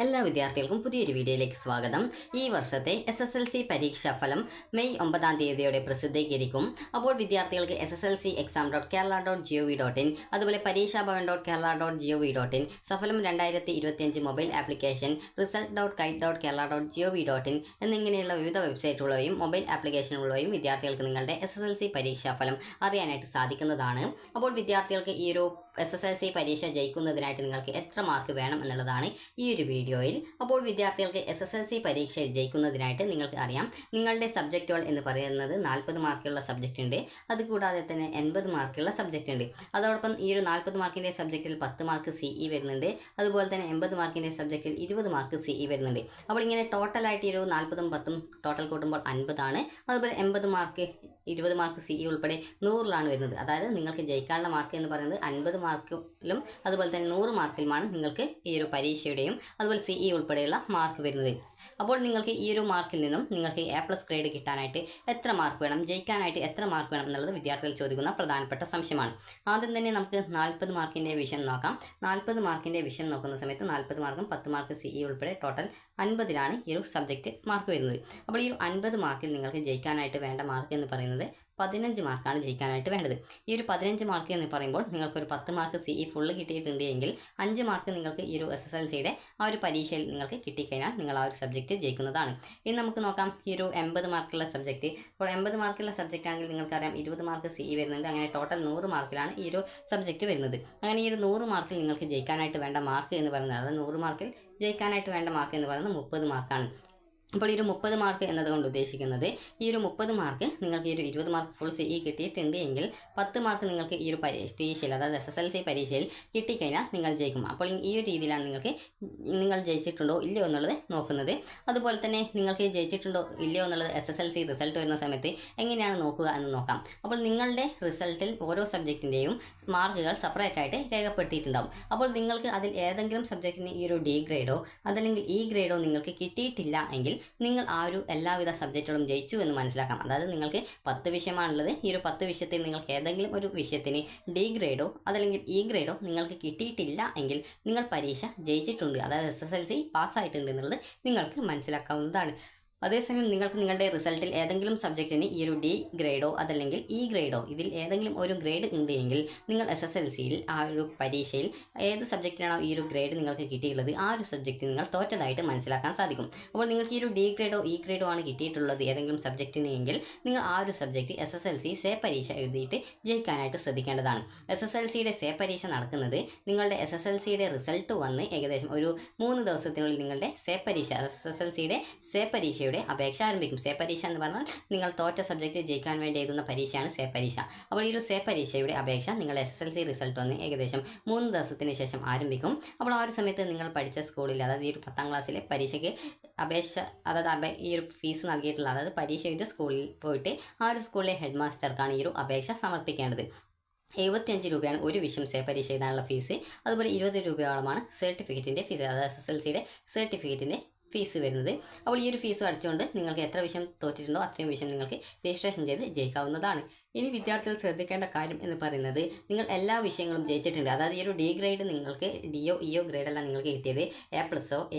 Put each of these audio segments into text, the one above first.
എല്ലാ വിദ്യാർത്ഥികൾക്കും പുതിയൊരു വീഡിയോയിലേക്ക് സ്വാഗതം. ഈ വർഷത്തെ SSLC പരീക്ഷാഫലം മെയ് 9-ാം തീയതിയോടെ പ്രസിദ്ധീകരിക്കും. അപ്പോൾ വിദ്യാർത്ഥികൾക്ക് SSLCexam.kerala.gov.in അതുപോലെ pareeshabavan.kerala.gov.in സഫലം 2025 മൊബൈൽ ആപ്ലിക്കേഷൻ result.kite.kerala.gov.in എന്നിങ്ങനെയുള്ള വിവിധ വെബ്സൈറ്റുകളെയും മൊബൈൽ ആപ്ലിക്കേഷനുകളെയും വിദ്യാർത്ഥികൾക്ക് നിങ്ങളുടെ SSLC പരീക്ഷാഫലം അറിയാനായിട്ട് സാധിക്കുന്നതാണ്. അപ്പോൾ വിദ്യാർത്ഥികൾക്ക് ഈ ഒരു SSLC പരീക്ഷ ജയിക്കുന്നതിനായിട്ട് നിങ്ങൾക്ക് എത്ര മാർക്ക് വേണം എന്നുള്ളതാണ് ഈ ഒരു വീഡിയോയിൽ. അപ്പോൾ വിദ്യാർത്ഥികൾക്ക് SSLC പരീക്ഷയിൽ ജയിക്കുന്നതിനായിട്ട് നിങ്ങൾക്ക് അറിയാം, നിങ്ങളുടെ സബ്ജക്റ്റുകൾ എന്ന് പറയുന്നത് 40 മാർക്കുള്ള സബ്ജക്റ്റ് ഉണ്ട്, അതുകൂടാതെ തന്നെ 80 മാർക്കുള്ള സബ്ജക്റ്റ് ഉണ്ട്. അതോടൊപ്പം ഈ ഒരു 40 മാർക്കിൻ്റെ സബ്ജക്റ്റിൽ 10 മാർക്ക് CE വരുന്നുണ്ട്, അതുപോലെ തന്നെ 80 മാർക്കിൻ്റെ സബ്ജക്റ്റിൽ 20 മാർക്ക് CE വരുന്നുണ്ട്. അപ്പോൾ ഇങ്ങനെ ടോട്ടലായിട്ട് ഈ ഒരു 40ഉം 10ഉം ടോട്ടൽ കൂട്ടുമ്പോൾ 50 ആണ്. അതുപോലെ 80 മാർക്ക് 20 മാർക്ക് CE ഉൾപ്പെടെ 100ലാണ് വരുന്നത്. അതായത് നിങ്ങൾക്ക് ജയിക്കാനുള്ള മാർക്ക് എന്ന് പറയുന്നത് 50 മാർക്കിലും അതുപോലെ തന്നെ 100 മാർക്കിലുമാണ് നിങ്ങൾക്ക് ഈ ഒരു പരീക്ഷയുടെയും അതുപോലെ CE ഉൾപ്പെടെയുള്ള മാർക്ക് വരുന്നത്. അപ്പോൾ നിങ്ങൾക്ക് ഈ ഒരു മാർക്കിൽ നിന്നും നിങ്ങൾക്ക് A+ ഗ്രേഡ് കിട്ടാനായിട്ട് എത്ര മാർക്ക് വേണം, ജയിക്കാനായിട്ട് എത്ര മാർക്ക് വേണം എന്നുള്ളത് വിദ്യാർത്ഥികൾ ചോദിക്കുന്ന പ്രധാനപ്പെട്ട സംശയമാണ്. ആദ്യം തന്നെ നമുക്ക് 40 മാർക്കിൻ്റെ വിഷയം നോക്കാം. 40 മാർക്കിൻ്റെ വിഷയം നോക്കുന്ന സമയത്ത് 40 മാർക്കും 10 മാർക്ക് CE ഉൾപ്പെടെ ടോട്ടൽ 50ലാണ് ഈ ഒരു സബ്ജക്റ്റ് മാർക്ക് വരുന്നത്. അപ്പോൾ ഈ ഒരു 50 മാർക്കിൽ നിങ്ങൾക്ക് ജയിക്കാനായിട്ട് വേണ്ട മാർക്ക് എന്ന് പറയുന്നത് 15 മാർക്കാണ് ജയിക്കാനായിട്ട് വേണ്ടത്. ഈ ഒരു 15 മാർക്ക് എന്ന് പറയുമ്പോൾ നിങ്ങൾക്കൊരു 10 മാർക്ക് CE ഫുള്ള് കിട്ടിയിട്ടുണ്ട് എങ്കിൽ 5 മാർക്ക് നിങ്ങൾക്ക് ഈ ഒരു SSLCയുടെ ആ ഒരു പരീക്ഷയിൽ നിങ്ങൾക്ക് കിട്ടിക്കഴിഞ്ഞാൽ നിങ്ങൾ ആ ഒരു സബ്ജക്റ്റ് ജയിക്കുന്നതാണ്. ഇനി നമുക്ക് നോക്കാം ഈ ഒരു 80 മാർക്കുള്ള സബ്ജക്റ്റ്. അപ്പോൾ 80 മാർക്കുള്ള സബ്ജക്റ്റ് ആണെങ്കിൽ നിങ്ങൾക്കറിയാം 20 മാർക്ക് CE വരുന്നുണ്ട്. അങ്ങനെ ടോട്ടൽ 100 മാർക്കിലാണ് ഈ ഒരു സബ്ജക്റ്റ് വരുന്നത്. അങ്ങനെ ഈ ഒരു 100 മാർക്കിൽ നിങ്ങൾക്ക് ജയിക്കാനായിട്ട് വേണ്ട മാർക്ക് എന്ന് പറയുന്നത്, അതായത് 100 മാർക്കിൽ ജയിക്കാനായിട്ട് വേണ്ട മാർക്ക് എന്ന് പറയുന്നത് 30 മാർക്കാണ്. അപ്പോൾ ഈ ഒരു 30 മാർക്ക് എന്നതുകൊണ്ട് ഉദ്ദേശിക്കുന്നത് ഈ ഒരു 30 മാർക്ക് നിങ്ങൾക്ക് ഈ ഒരു 20 മാർക്ക് ഫുൾ CE കിട്ടിയിട്ടുണ്ട് എങ്കിൽ 10 മാർക്ക് നിങ്ങൾക്ക് ഈ ഒരു പരീക്ഷയിൽ, അതായത് SSLC പരീക്ഷയിൽ കിട്ടിക്കഴിഞ്ഞാൽ നിങ്ങൾ ജയിക്കും. അപ്പോൾ ഈ ഒരു രീതിയിലാണ് നിങ്ങൾ ജയിച്ചിട്ടുണ്ടോ ഇല്ലയോ എന്നുള്ളത് നോക്കുന്നത്. അതുപോലെ തന്നെ നിങ്ങൾക്ക് ജയിച്ചിട്ടുണ്ടോ ഇല്ലയോ എന്നുള്ളത് SSLC റിസൾട്ട് വരുന്ന സമയത്ത് എങ്ങനെയാണ് നോക്കുക എന്ന് നോക്കാം. അപ്പോൾ നിങ്ങളുടെ റിസൾട്ടിൽ ഓരോ സബ്ജക്റ്റിൻ്റെയും മാർക്കുകൾ സെപ്പറേറ്റ് ആയിട്ട് രേഖപ്പെടുത്തിയിട്ടുണ്ടാകും. അപ്പോൾ നിങ്ങൾക്ക് അതിൽ ഏതെങ്കിലും സബ്ജക്റ്റിന് ഈ ഒരു D ഗ്രേഡോ അതല്ലെങ്കിൽ E ഗ്രേഡോ നിങ്ങൾക്ക് കിട്ടിയിട്ടില്ല എങ്കിൽ നിങ്ങൾ ആ ഒരു എല്ലാവിധ സബ്ജക്റ്റുകളും ജയിച്ചു എന്ന് മനസ്സിലാക്കാം. അതായത് നിങ്ങൾക്ക് 10 വിഷയമാണുള്ളത്. ഈ ഒരു 10 വിഷയത്തിൽ നിങ്ങൾക്ക് ഏതെങ്കിലും ഒരു വിഷയത്തിന് D ഗ്രേഡോ അതല്ലെങ്കിൽ E ഗ്രേഡോ നിങ്ങൾക്ക് കിട്ടിയിട്ടില്ല എങ്കിൽ നിങ്ങൾ പരീക്ഷ ജയിച്ചിട്ടുണ്ട്, അതായത് SSLC പാസ്സായിട്ടുണ്ട് എന്നുള്ളത് നിങ്ങൾക്ക് മനസ്സിലാക്കാവുന്നതാണ്. അതേസമയം നിങ്ങൾക്ക് നിങ്ങളുടെ റിസൾട്ടിൽ ഏതെങ്കിലും സബ്ജക്റ്റിന് ഈ ഒരു D ഗ്രേഡോ അതല്ലെങ്കിൽ E ഗ്രേഡോ ഇതിൽ ഏതെങ്കിലും ഒരു ഗ്രേഡ് ഉണ്ട് എങ്കിൽ നിങ്ങൾ SSLCയിൽ ആ ഒരു പരീക്ഷയിൽ ഏത് സബ്ജക്റ്റിനാണോ ഈ ഒരു ഗ്രേഡ് നിങ്ങൾക്ക് കിട്ടിയിട്ടുള്ളത് ആ ഒരു സബ്ജക്റ്റ് നിങ്ങൾ തോറ്റതായിട്ട് മനസ്സിലാക്കാൻ സാധിക്കും. അപ്പോൾ നിങ്ങൾക്ക് ഈ ഒരു D ഗ്രേഡോ E ഗ്രേഡോ ആണ് കിട്ടിയിട്ടുള്ളത് ഏതെങ്കിലും സബ്ജക്റ്റിന് എങ്കിൽ നിങ്ങൾ ആ ഒരു സബ്ജക്റ്റ് SSLC സേ പരീക്ഷ എഴുതിയിട്ട് ജയിക്കാനായിട്ട് ശ്രദ്ധിക്കേണ്ടതാണ്. SSLCയുടെ സേ പരീക്ഷ നടക്കുന്നത് നിങ്ങളുടെ SSLCയുടെ റിസൾട്ട് വന്ന് ഏകദേശം ഒരു 3 ദിവസത്തിനുള്ളിൽ നിങ്ങളുടെ സേ പരീക്ഷ SSLCയുടെ സേ പരീക്ഷ അപേക്ഷ ആരംഭിക്കും. സേ പരീക്ഷ എന്ന് പറഞ്ഞാൽ നിങ്ങൾ തോറ്റ സബ്ജക്റ്റ് ജയിക്കാൻ വേണ്ടി എഴുതുന്ന പരീക്ഷയാണ് സേ പരീക്ഷ. അപ്പോൾ ഈ ഒരു സേ പരീക്ഷയുടെ അപേക്ഷ നിങ്ങൾ SSLC റിസൾട്ട് വന്ന് ഏകദേശം 3 ദിവസത്തിന് ശേഷം ആരംഭിക്കും. അപ്പോൾ ആ ഒരു സമയത്ത് നിങ്ങൾ പഠിച്ച സ്കൂളിൽ, അതായത് ഈ ഒരു 10ാം ക്ലാസ്സിലെ പരീക്ഷയ്ക്ക് അപേക്ഷ, അതായത് ഈ ഒരു ഫീസ് നൽകിയിട്ടുള്ള, അതായത് പരീക്ഷ എഴുതിയ സ്കൂളിൽ പോയിട്ട് ആ ഒരു സ്കൂളിലെ ഹെഡ് മാസ്റ്റർക്കാണ് ഈ ഒരു അപേക്ഷ സമർപ്പിക്കേണ്ടത്. 75 രൂപയാണ് ഒരു വിഷയം സേ പരീക്ഷ എഴുതാനുള്ള ഫീസ്. അതുപോലെ 20 രൂപയോളമാണ് സർട്ടിഫിക്കറ്റിൻ്റെ ഫീസ്, അതായത് SSLCയുടെ സർട്ടിഫിക്കറ്റിൻ്റെ ഫീസ് വരുന്നത്. അപ്പോൾ ഈ ഒരു ഫീസ് അടച്ചുകൊണ്ട് നിങ്ങൾക്ക് എത്ര വിഷയം തോറ്റിട്ടുണ്ടോ അത്രയും വിഷയം നിങ്ങൾക്ക് രജിസ്ട്രേഷൻ ചെയ്ത് ജയിക്കാവുന്നതാണ്. ഇനി വിദ്യാർത്ഥികൾ ശ്രദ്ധിക്കേണ്ട കാര്യം എന്ന് പറയുന്നത്, നിങ്ങൾ എല്ലാ വിഷയങ്ങളും ജയിച്ചിട്ടുണ്ട്. അതായത് ഈ ഒരു D ഗ്രേഡ് നിങ്ങൾക്ക് DO EO ഗ്രേഡല്ല നിങ്ങൾക്ക് കിട്ടിയത് A+,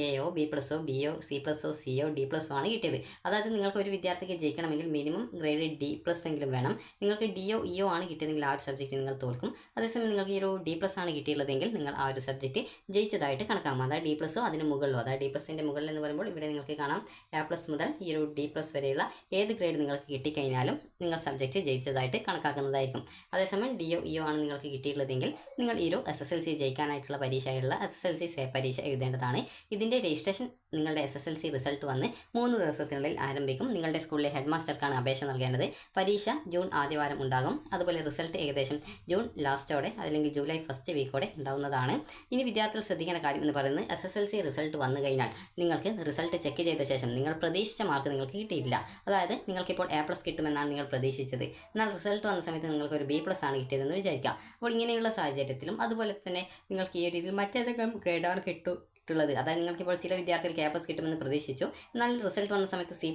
AO, B+, BO, C+, CO, D+ ആണ് കിട്ടിയത്. അതായത് നിങ്ങൾക്ക് ഒരു വിദ്യാർത്ഥിക്ക് ജയിക്കണമെങ്കിൽ മിനിമം ഗ്രേഡ് D+ എങ്കിലും വേണം. നിങ്ങൾക്ക് DO EO ആണ് കിട്ടിയതെങ്കിൽ ആ ഒരു സബ്ജക്റ്റ് നിങ്ങൾ തോൽക്കും. അതേസമയം നിങ്ങൾക്ക് ഈ ഒരു D+ ആണ് കിട്ടിയുള്ളതെങ്കിൽ നിങ്ങൾ ആ ഒരു സബ്ജക്റ്റ് ജയിച്ചതായിട്ട് കണക്കാക്കും. അതായത് D+ അതിന് മുകളിലോ, അതായത് D+ൻ്റെ മുകളിൽ എന്ന് പറയുമ്പോൾ ഇവിടെ നിങ്ങൾക്ക് കാണാം A+ മുതൽ ഈ ഒരു D+ വരെയുള്ള ഏത് ഗ്രേഡ് നിങ്ങൾക്ക് കിട്ടിക്കഴിഞ്ഞാലും നിങ്ങൾ സബ്ജക്റ്റ് ജയിച്ചതായിട്ട് കണക്കാക്കുന്നതായിരിക്കും. അതേസമയം DO EO ആണ് നിങ്ങൾക്ക് കിട്ടിയിട്ടുള്ളതെങ്കിൽ നിങ്ങൾ ഈ ഒരു SSLC ജയിക്കാനായിട്ടുള്ള പരീക്ഷയുള്ള SSLC സേ പരീക്ഷ എഴുതേണ്ടതാണ്. ഇതിൻ്റെ രജിസ്ട്രേഷൻ നിങ്ങളുടെ SSLC റിസൾട്ട് വന്ന് 3 ദിവസത്തിനുള്ളിൽ ആരംഭിക്കും. നിങ്ങളുടെ സ്കൂളിലെ ഹെഡ് മാസ്റ്റർക്കാണ് അപേക്ഷ നൽകേണ്ടത്. പരീക്ഷ ജൂൺ ആദ്യവാരം ഉണ്ടാകും. അതുപോലെ റിസൾട്ട് ഏകദേശം ജൂൺ ലാസ്റ്റോടെ അല്ലെങ്കിൽ ജൂലൈ ഫസ്റ്റ് വീക്കോടെ ഉണ്ടാവുന്നതാണ്. ഇനി വിദ്യാർത്ഥികൾ ശ്രദ്ധിക്കേണ്ട കാര്യം എന്ന് പറയുന്നത്, SSLC റിസൾട്ട് വന്നു കഴിഞ്ഞാൽ നിങ്ങൾക്ക് റിസൾട്ട് ചെക്ക് ചെയ്ത ശേഷം നിങ്ങൾ പ്രതീക്ഷിച്ച മാർക്ക് നിങ്ങൾക്ക് കിട്ടിയിട്ടില്ല, അതായത് നിങ്ങൾക്കിപ്പോൾ A+ കിട്ടുമെന്നാണ് നിങ്ങൾ പ്രതീക്ഷിച്ചത്, എന്നാൽ റിസൾട്ട് വന്ന സമയത്ത് നിങ്ങൾക്ക് ഒരു B+ ആണ് കിട്ടിയതെന്ന് വിചാരിക്കാം. അപ്പോൾ ഇങ്ങനെയുള്ള സാഹചര്യത്തിലും അതുപോലെ തന്നെ നിങ്ങൾക്ക് ഈ രീതിയിൽ മറ്റേതെങ്കിലും ഗ്രേഡാണ് കിട്ടുള്ളത്, അതായത് നിങ്ങൾക്കിപ്പോൾ ചില വിദ്യാർത്ഥികൾക്ക് A+ കിട്ടുമെന്ന് പ്രതീക്ഷിച്ചു, എന്നാൽ റിസൾട്ട് വന്ന സമയത്ത് C+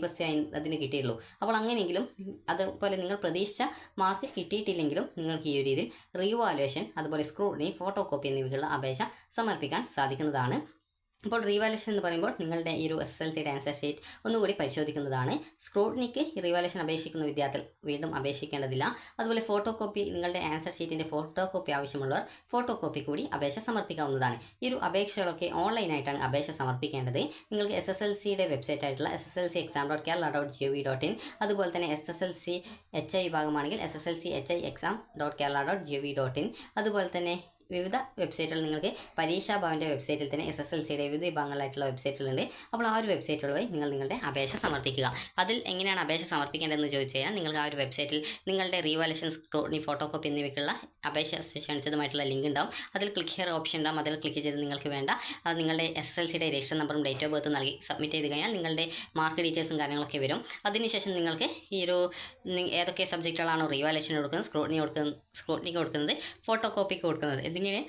അതിന് കിട്ടിയുള്ളൂ. അപ്പോൾ അങ്ങനെയെങ്കിലും അതുപോലെ നിങ്ങൾ പ്രതീക്ഷിച്ച മാർക്ക് കിട്ടിയിട്ടില്ലെങ്കിലും നിങ്ങൾക്ക് ഈ ഒരു രീതിയിൽ റീവാലുവേഷൻ, അതുപോലെ സ്ക്രൂട്ടിനി, ഫോട്ടോ കോപ്പി എന്നിവയ്ക്കുള്ള അപേക്ഷ സമർപ്പിക്കാൻ സാധിക്കുന്നതാണ്. അപ്പോൾ റീവാലുവേഷൻ എന്ന് പറയുമ്പോൾ നിങ്ങളുടെ ഈ ഒരു SSLCയുടെ ആൻസർ ഷീറ്റ് ഒന്നുകൂടി പരിശോധിക്കുന്നതാണ്. സ്ക്രൂട്ടിനിക്ക് റീവാലുവേഷൻ അപേക്ഷിക്കുന്ന വിദ്യാർത്ഥികൾ വീണ്ടും അപേക്ഷിക്കേണ്ടതില്ല. അതുപോലെ ഫോട്ടോ കോപ്പി, നിങ്ങളുടെ ആൻസർ ഷീറ്റിൻ്റെ ഫോട്ടോ കോപ്പി ആവശ്യമുള്ളവർ ഫോട്ടോ കോപ്പി കൂടി അപേക്ഷ സമർപ്പിക്കാവുന്നതാണ്. ഈ ഒരു അപേക്ഷകളൊക്കെ ഓൺലൈനായിട്ടാണ് അപേക്ഷ സമർപ്പിക്കേണ്ടത്. നിങ്ങൾക്ക് SSLCയുടെ വെബ്സൈറ്റ് ആയിട്ടുള്ള sslcexam.kerala.gov.in, അതുപോലെ തന്നെ SSLC HI വിഭാഗമാണെങ്കിൽ sslchixam.kerala.gov.in, അതുപോലെ തന്നെ വിവിധ വെബ്സൈറ്റുകൾ നിങ്ങൾക്ക് പരീക്ഷാ ഭവൻ്റെ വെബ്സൈറ്റിൽ തന്നെ SSLCയുടെ വിവിധ വിഭാഗങ്ങളായിട്ടുള്ള വെബ്സൈറ്റുകളുണ്ട്. അപ്പോൾ ആ ഒരു വെബ്സൈറ്റുകൾ വഴി നിങ്ങൾ നിങ്ങളുടെ അപേക്ഷ സമർപ്പിക്കുക. അതിൽ എങ്ങനെയാണ് അപേക്ഷ സമർപ്പിക്കേണ്ടതെന്ന് ചോദിച്ചു കഴിഞ്ഞാൽ നിങ്ങൾക്ക് ആ ഒരു വെബ്സൈറ്റിൽ നിങ്ങളുടെ റീവാലുവേഷൻ, സ്ക്രൂട്ടിനി, ഫോട്ടോ കോപ്പി എന്നിവയ്ക്കുള്ള അപേക്ഷ ക്ഷണിച്ചതുമായിട്ടുള്ള ലിങ്ക് ഉണ്ടാവും. അതിൽ ക്ലിക്ക് ഹിയർ ഓപ്ഷൻ ഉണ്ടാവും. അതിൽ ക്ലിക്ക് ചെയ്ത് നിങ്ങൾക്ക് വേണ്ട നിങ്ങളുടെ SSLCയുടെ രജിസ്റ്റർ നമ്പറും ഡേറ്റ് ഓഫ് ബർത്തും നൽകി സബ്മിറ്റ് ചെയ്ത് കഴിഞ്ഞാൽ നിങ്ങളുടെ മാർക്ക് ഡീറ്റെയിൽസും കാര്യങ്ങളൊക്കെ വരും. അതിനുശേഷം നിങ്ങൾക്ക് ഈ ഒരു ഏതൊക്കെ സബ്ജക്റ്റുകളാണോ റീവാലുവേഷൻ കൊടുക്കുന്നത്, സ്ക്രൂട്ടിനിക്ക് കൊടുക്കുന്നത്, ഫോട്ടോ കോപ്പിക്ക് കൊടുക്കുന്നത് എന്നിങ്ങനെ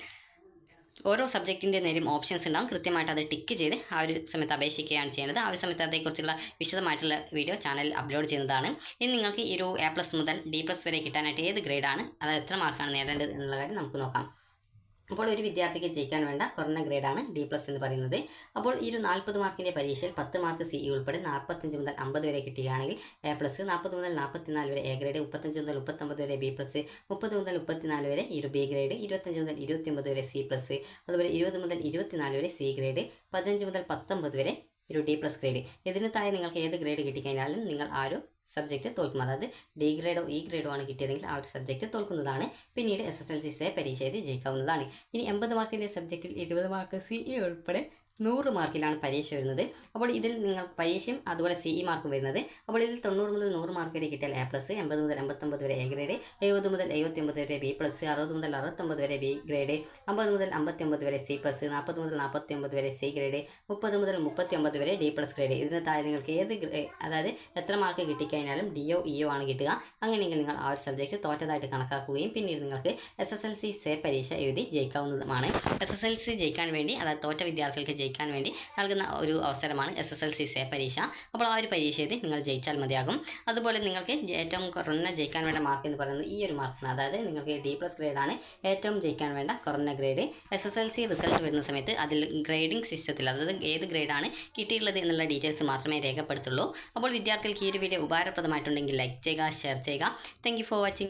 ഓരോ സബ്ജക്റ്റിൻ്റെ നേരും ഓപ്ഷൻസ് ഉണ്ടാകും. കൃത്യമായിട്ട് അത് ടിക്ക് ചെയ്ത് ആ ഒരു സമയത്ത് അപേക്ഷിക്കുകയാണ് ചെയ്യുന്നത്. ആ ഒരു സമയത്ത് അതേക്കുറിച്ചുള്ള വിശദമായിട്ടുള്ള വീഡിയോ ചാനലിൽ അപ്ലോഡ് ചെയ്യുന്നതാണ്. ഇനി നിങ്ങൾക്ക് ഈ ഒരു A+ മുതൽ D+ വരെ കിട്ടാനായിട്ട് ഏത് ഗ്രേഡാണ്, അത് എത്ര മാർക്കാണ് നേടേണ്ടത് എന്നുള്ള കാര്യം നമുക്ക് നോക്കാം. അപ്പോൾ ഒരു വിദ്യാർത്ഥിക്ക് ജയിക്കാൻ വേണ്ട കുറഞ്ഞ ഗ്രേഡാണ് D+ എന്ന് പറയുന്നത്. അപ്പോൾ ഈ ഒരു 40 മാർക്കിൻ്റെ പരീക്ഷയിൽ 10 മാർക്ക് CE ഉൾപ്പെടെ 45 മുതൽ 50 വരെ കിട്ടുകയാണെങ്കിൽ A+, 40 മുതൽ 44 വരെ A ഗ്രേഡ്, 35 മുതൽ 39 വരെ B+, 30 മുതൽ 34 വരെ ഈ ഒരു B ഗ്രേഡ്, 25 മുതൽ 29 വരെ C+, അതുപോലെ 20 മുതൽ 24 വരെ C ഗ്രേഡ്, 15 മുതൽ 19 വരെ ഒരു D+ ഗ്രേഡ്. ഇതിന് താഴെ നിങ്ങൾക്ക് ഏത് ഗ്രേഡ് കിട്ടിക്കഴിഞ്ഞാലും നിങ്ങൾ ആ ഒരു സബ്ജക്റ്റ് തോൽക്കും. അതായത് D ഗ്രേഡോ E ഗ്രേഡോ ആണ് കിട്ടിയതെങ്കിൽ ആ ഒരു സബ്ജക്റ്റ് തോൽക്കുന്നതാണ്. പിന്നീട് SSLC പരീക്ഷ എഴുതി ജയിക്കാവുന്നതാണ്. ഇനി 80 മാർക്കിൻ്റെ സബ്ജക്റ്റിൽ 20 മാർക്ക് CE ഉൾപ്പെടെ 100 മാർക്കിലാണ് പരീക്ഷ വരുന്നത്. അപ്പോൾ ഇതിൽ നിങ്ങൾ പരീക്ഷയും അതുപോലെ CE മാർക്കും വരുന്നത്. അപ്പോൾ ഇതിൽ 90 മുതൽ 100 മാർക്ക് വരെ കിട്ടിയാൽ A+, 80 മുതൽ 89 വരെ A ഗ്രേഡ്, 70 മുതൽ 79 വരെ B+, 60 മുതൽ 69 വരെ B ഗ്രേഡ്, 50 മുതൽ 59 വരെ C+, 40 മുതൽ 49 വരെ C ഗ്രേഡ്, 30 മുതൽ 39 വരെ D+ ഗ്രേഡ്. ഇതിന് താഴെ നിങ്ങൾക്ക് ഏത് അതായത് എത്ര മാർക്ക് കിട്ടിക്കഴിഞ്ഞാലും DO EO ആണ് കിട്ടുക. അങ്ങനെയെങ്കിൽ നിങ്ങൾ ആ ഒരു സബ്ജക്റ്റ് തോറ്റതായിട്ട് കണക്കാക്കുകയും പിന്നീട് നിങ്ങൾക്ക് SSLC പരീക്ഷ എഴുതി ജയിക്കാവുന്നതുമാണ്. SSLC ജയിക്കാൻ വേണ്ടി, അതായത് തോറ്റ വിദ്യാർത്ഥികൾക്ക് ജയിക്കാൻ വേണ്ടി നൽകുന്ന ഒരു അവസരമാണ് SSLC പരീക്ഷ. അപ്പോൾ ആ ഒരു പരീക്ഷ എഴുതി നിങ്ങൾ ജയിച്ചാൽ മതിയാകും. അതുപോലെ നിങ്ങൾക്ക് ഏറ്റവും കുറഞ്ഞ ജയിക്കാൻ വേണ്ട മാർക്ക് എന്ന് പറയുന്നത് ഈ ഒരു മാർക്കാണ്. അതായത് നിങ്ങൾക്ക് D+ ഗ്രേഡാണ് ഏറ്റവും ജയിക്കാൻ വേണ്ട കുറഞ്ഞ ഗ്രേഡ്. SSLC റിസൾട്ട് വരുന്ന സമയത്ത് അതിൽ ഗ്രേഡിംഗ് സിസ്റ്റത്തിൽ, അതായത് ഏത് ഗ്രേഡാണ് കിട്ടിയിട്ടുള്ളത് എന്നുള്ള ഡീറ്റെയിൽസ് മാത്രമേ രേഖപ്പെടുത്തുള്ളൂ. അപ്പോൾ വിദ്യാർത്ഥികൾക്ക് ഈ ഒരു വീഡിയോ ഉപകാരപ്രദമായിട്ടുണ്ടെങ്കിൽ ലൈക്ക് ചെയ്യുക, ഷെയർ ചെയ്യുക. Thank you for watching.